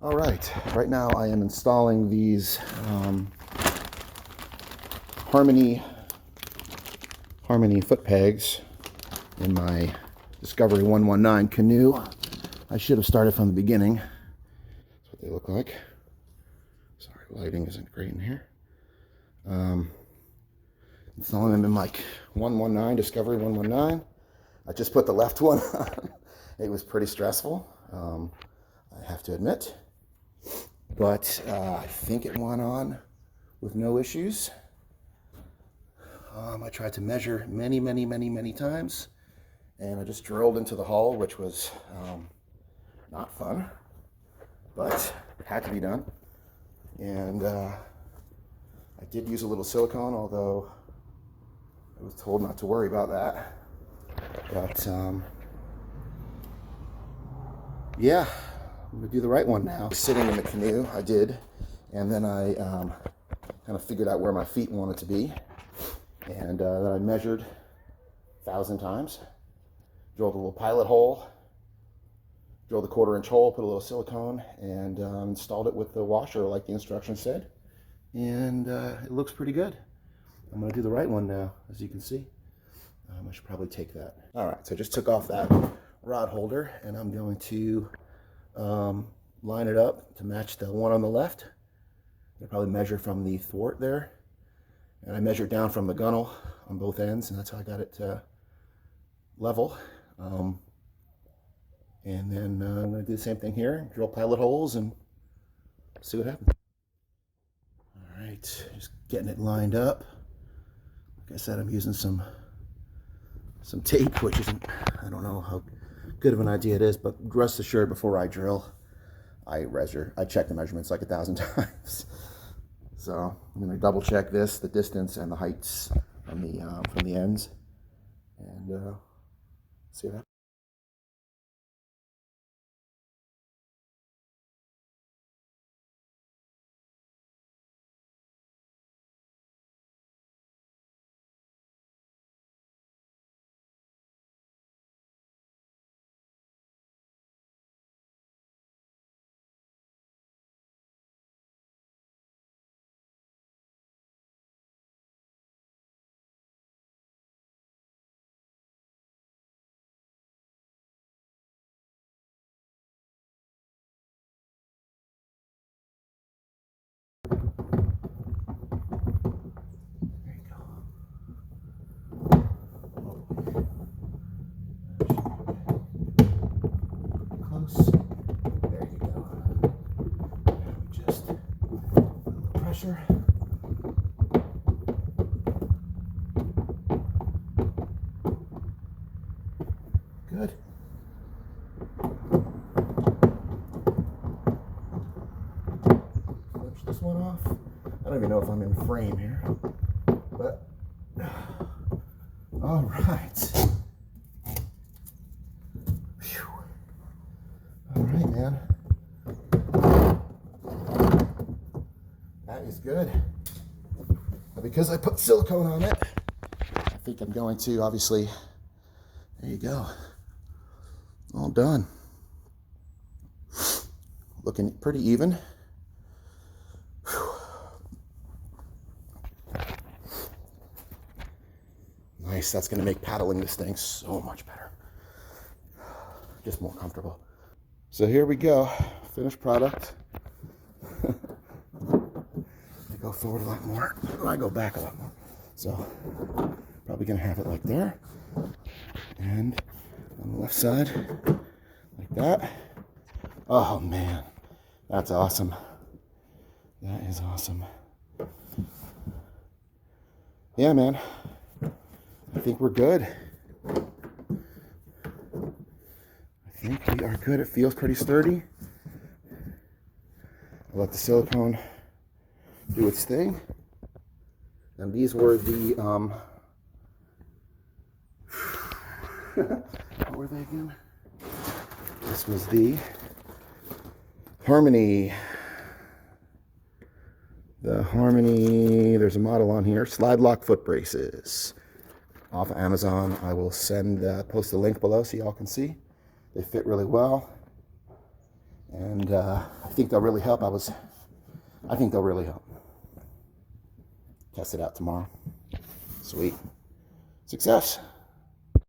All right, right now I am installing these Harmony foot pegs in my Discovery 119 Canoe. I should have started from the beginning. That's what they look like. Sorry, lighting isn't great in here. Installing them in like 119, Discovery 119. I just put the left one on. It was pretty stressful, I have to admit. But I think it went on with no issues. I tried to measure many times, and I just drilled into the hull, which was not fun, but it had to be done. And I did use a little silicone, although I was told not to worry about that. But yeah, I'm gonna do the right one now. Sitting in the canoe, I did, and then I kind of figured out where my feet wanted to be, and then I measured 1,000 times, drilled a little pilot hole, drilled a 1/4-inch hole, put a little silicone, and installed it with the washer like the instructions said, and it looks pretty good. I'm gonna do the right one now, as you can see. I should probably take that. All right, so I just took off that rod holder, and I'm going to line it up to match the one on the left. I'll probably measure from the thwart there, and I measured down from the gunnel on both ends, and that's how I got it level. And then I'm going to do the same thing here, drill pilot holes and see what happens. All right, just getting it lined up. Like I said, I'm using some tape, which isn't, I don't know how good of an idea it is, but rest assured, before I drill, I check the measurements like 1,000 times. So I'm going to double check this, the distance and the heights from the ends, and see what happens. There you go. Now we just feel the pressure. Good. Finish this one off. I don't even know if I'm in frame here, but all right. Whew. All right, man. That is good. Now, because I put silicone on it, I think I'm going to, obviously, there you go. All done. Looking pretty even. Whew. Nice, that's gonna make paddling this thing so much better. Just more comfortable. So here we go, finished product. I go forward a lot more, I go back a lot more. So probably gonna have it like there, and on the left side, like that. Oh man, that's awesome. That is awesome. Yeah, man, I think we're good. I think we are good. It feels pretty sturdy. I'll let the silicone do its thing. And these were the, what were they again? This was the Harmony. There's a model on here, Slidelock Footbraces. Off of Amazon. I will post the link below so y'all can see. They fit really well. And I think they'll really help. I think they'll really help. Test it out tomorrow. Sweet. Success.